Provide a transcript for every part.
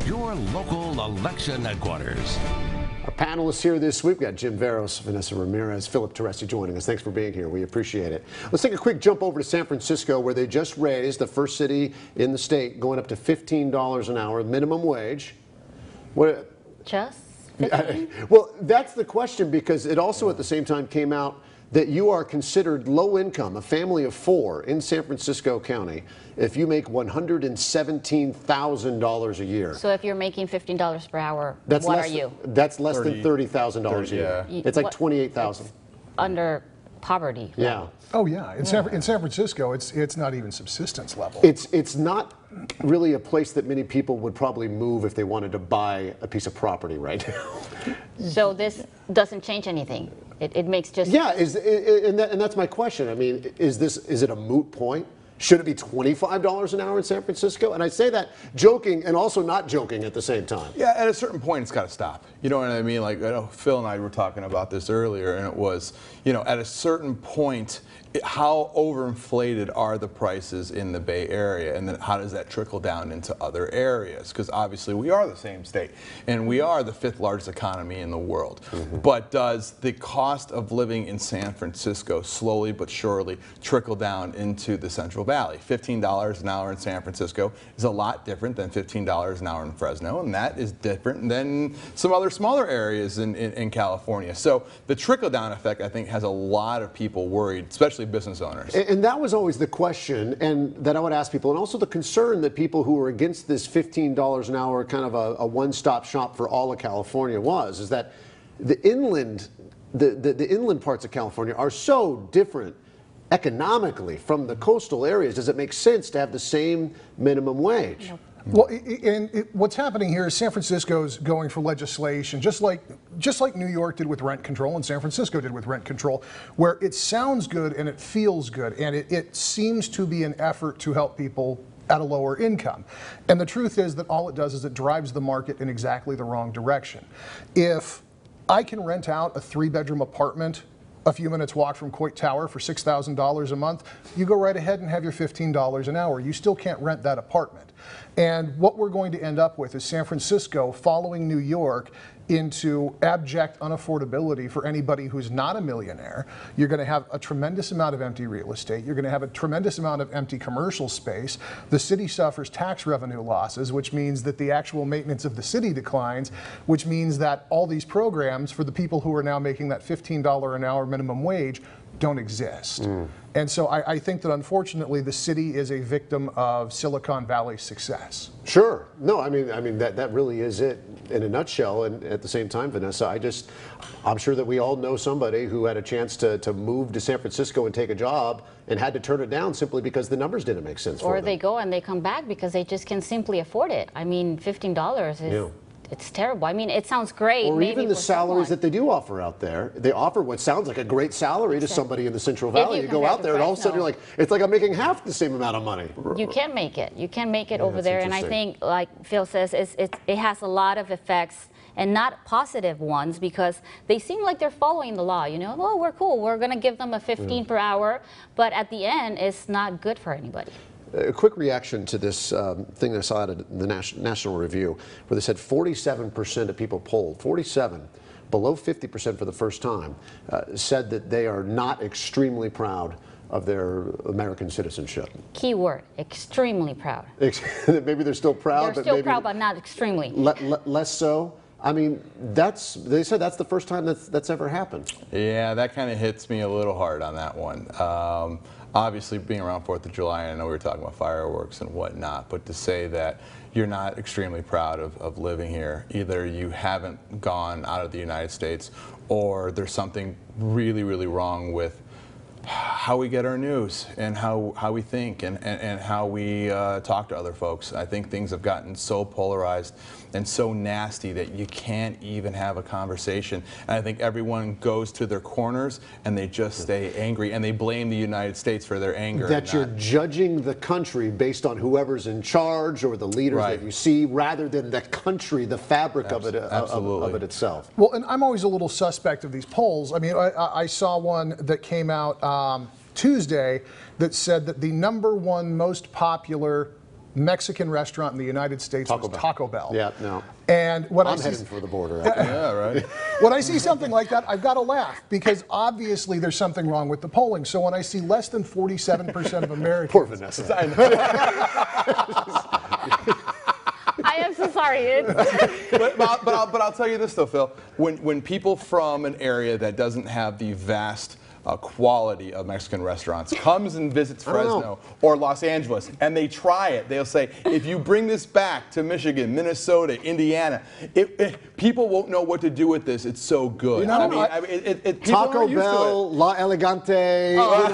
your local election headquarters. Our panelists here this week, we've got Jim Veros, Vanessa Ramirez, Philip Teresi joining us. Thanks for being here. We appreciate it. Let's take a quick jump over to San Francisco, where they just raised, the first city in the state, going up to $15 an hour minimum wage. What? Just 15? Well, that's the question, because it also at the same time came out that you are considered low income, a family of four in San Francisco County, if you make $117,000 a year. So if you're making $15 per hour, That's what less, are you? That's less than $30,000 a year. Yeah. It's like $28,000. Under poverty. Yeah. Oh yeah, in San Francisco, it's not even subsistence level. It's not really a place that many people would probably move if they wanted to buy a piece of property right now. So this doesn't change anything. It makes just Yeah, and that's my question. I mean, is it a moot point? Should it be $25 an hour in San Francisco? And I say that joking and also not joking at the same time. Yeah, at a certain point, it's got to stop. You know what I mean? Like, I know Phil and I were talking about this earlier, and it was, at a certain point, how overinflated are the prices in the Bay Area, and then how does that trickle down into other areas? Because obviously we are the same state, and we are the 5th largest economy in the world. Mm-hmm. But does the cost of living in San Francisco slowly but surely trickle down into the Central Valley? $15 an hour in San Francisco is a lot different than $15 an hour in Fresno, and that is different than some other smaller areas in California. So the trickle-down effect, I think, has a lot of people worried, especially business owners. And that was always the question, and that I would ask people, and also the concern that people who were against this $15 an hour kind of a one-stop shop for all of California is that the inland parts of California are so different economically from the coastal areas. Does it make sense to have the same minimum wage? Nope. Well, what's happening here is San Francisco's going for legislation, just like New York did with rent control and San Francisco did with rent control, where it sounds good and it feels good, and it seems to be an effort to help people at a lower income. And the truth is that all it does is it drives the market in exactly the wrong direction. If I can rent out a 3-bedroom apartment a few minutes walk from Coit Tower for $6,000 a month, you go right ahead and have your $15 an hour. You still can't rent that apartment. And what we're going to end up with is San Francisco following New York into abject unaffordability for anybody who's not a millionaire. You're going to have a tremendous amount of empty real estate. You're going to have a tremendous amount of empty commercial space. The city suffers tax revenue losses, which means that the actual maintenance of the city declines, which means that all these programs for the people who are now making that $15 an hour minimum wage don't exist. And so I think that unfortunately the city is a victim of Silicon Valley's success. Sure. No, I mean that really is it in a nutshell. And at the same time, Vanessa, I'm sure that we all know somebody who had a chance to move to San Francisco and take a job and had to turn it down simply because the numbers didn't make sense for them. Or they go and they come back because they just can simply afford it. I mean, $15 is... Yeah. It's terrible. I mean, it sounds great. Or maybe even the salaries that they do offer out there. They offer what sounds like a great salary to somebody in the Central Valley. You go out there and all of a sudden you're like, it's like I'm making half the same amount of money. You can make it. You can make it Yeah, over there. And I think, like Phil says, it has a lot of effects, and not positive ones, because they seem like they're following the law. Oh, we're cool. We're going to give them a 15 per hour. But at the end, it's not good for anybody. A quick reaction to this thing I saw at the National Review, where they said 47% of people polled, 47, below 50% for the first time, said that they are not extremely proud of their American citizenship. Key word, extremely proud. Maybe they're still proud, They're still proud, but not extremely. Less so. I mean, they said that's the first time that's ever happened. Yeah, that kind of hits me a little hard on that one. Obviously, being around 4th of July, I know we were talking about fireworks and whatnot, but to say that you're not extremely proud of living here, either you haven't gone out of the United States, or there's something really, really wrong with how we get our news and how we think and how we talk to other folks. I think things have gotten so polarized and so nasty that you can't even have a conversation. And I think everyone goes to their corners and they just stay angry, and they blame the United States for their anger. That you're judging the country based on whoever's in charge or the leaders that you see, rather than the country, the fabric of it itself. Well, and I'm always a little suspect of these polls. I mean, I saw one that came out Tuesday that said that the #1 most popular Mexican restaurant in the United States was Taco Bell. Yeah, no. And when I'm heading for the border. Yeah, right. when I see something like that, I've got to laugh because obviously there's something wrong with the polling. So when I see less than 47% of Americans. Poor Vanessa. I am so sorry. but I'll tell you this though, Phil. When people from an area that doesn't have the vast quality of Mexican restaurants comes and visits Fresno or Los Angeles and they try it, they'll say, if you bring this back to Michigan, Minnesota, Indiana, people won't know what to do with this. It's so good. You know, Taco Bell, La Elegante. Talk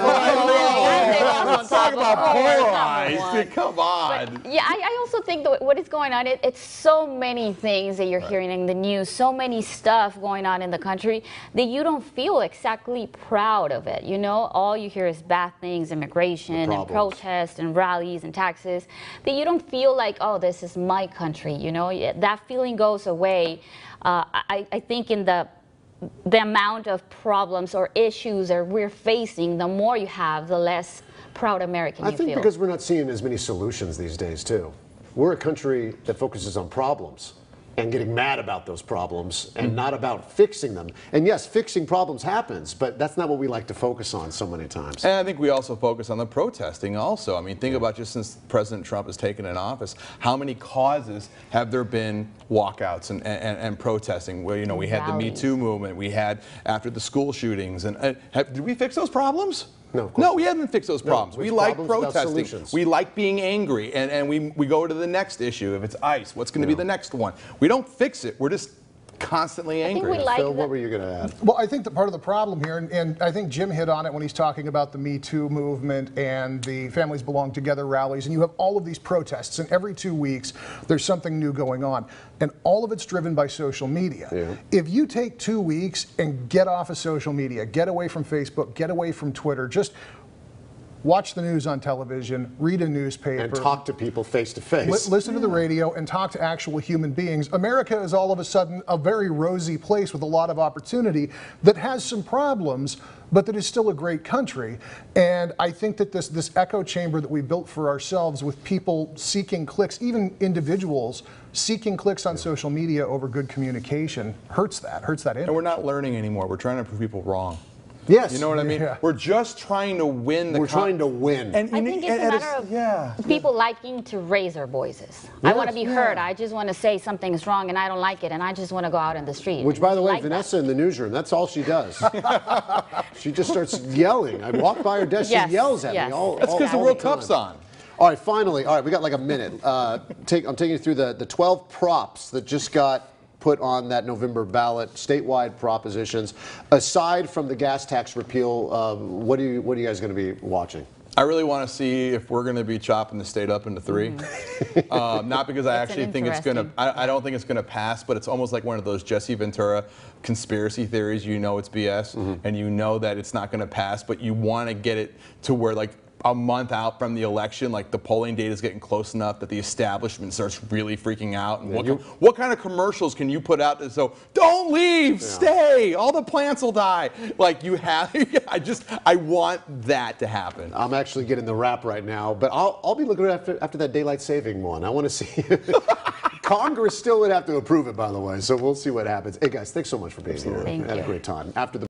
about polarized. Come on. But, yeah, I also think that what is going on, it's so many things that you're hearing in the news, so many stuff going on in the country that you don't feel exactly proud of it. You know, all you hear is bad things, immigration and protests and rallies and taxes, that you don't feel like, oh, this is my country. You know, that feeling goes away. I think in the amount of problems or issues that we're facing, the more you have, the less proud American you feel. I think because we're not seeing as many solutions these days, too. We're a country that focuses on problems and getting mad about those problems and not about fixing them. And yes, fixing problems happens, but that's not what we like to focus on so many times. And I think we also focus on the protesting also. I mean, think about just since President Trump has taken in office, how many causes have there been walkouts and protesting? Well, you know, we had the Me Too movement, we had after the school shootings, and did we fix those problems? No, no, we haven't fixed those problems. We like protesting. Solutions. We like being angry, and we go to the next issue. If it's ICE, what's going to be the next one? We don't fix it. We're just constantly angry. I think we like Phil, what were you going to add? Well, I think that part of the problem here, and I think Jim hit on it when he's talking about the Me Too movement and the Families Belong Together rallies, and you have all of these protests, and every 2 weeks there's something new going on, and all of it's driven by social media. Yeah. If you take 2 weeks and get off of social media, get away from Facebook, get away from Twitter, just watch the news on television, read a newspaper. And talk to people face to face. Listen to the radio and talk to actual human beings. America is all of a sudden a very rosy place with a lot of opportunity that has some problems, but that is still a great country. And I think that this echo chamber that we built for ourselves with people seeking clicks, even individuals seeking clicks on social media over good communication, hurts that image. And we're not learning anymore. We're trying to prove people wrong. Yes. You know what I mean? Yeah. We're just trying to win the We're trying to win. I think it's a matter of people liking to raise their voices. I want to be heard. I just want to say something's wrong and I don't like it and I just want to go out in the street. Which, by the way, Vanessa in the newsroom, that's all she does. She just starts yelling. I walk by her desk, she yells at me all That's because the World Cup's on. All right, finally, all right, we got like a minute. I'm taking you through the 12 props that just got put on that November ballot, statewide propositions. Aside from the gas tax repeal, what are you guys going to be watching? I really want to see if we're going to be chopping the state up into 3. Not because I actually think it's going to, I don't think it's going to pass, but it's almost like one of those Jesse Ventura conspiracy theories. You know it's BS, and you know that it's not going to pass, but you want to get it to where, like, a month out from the election, like the polling data is getting close enough that the establishment starts really freaking out. And what kind of commercials can you put out that so don't leave, stay, all the plants will die? Like you have, I want that to happen. I'm actually getting the rap right now, but I'll be looking after that daylight saving one. I want to see. Congress still would have to approve it, by the way, so we'll see what happens. Hey guys, thanks so much for being here. Thank you. Had a great time. After the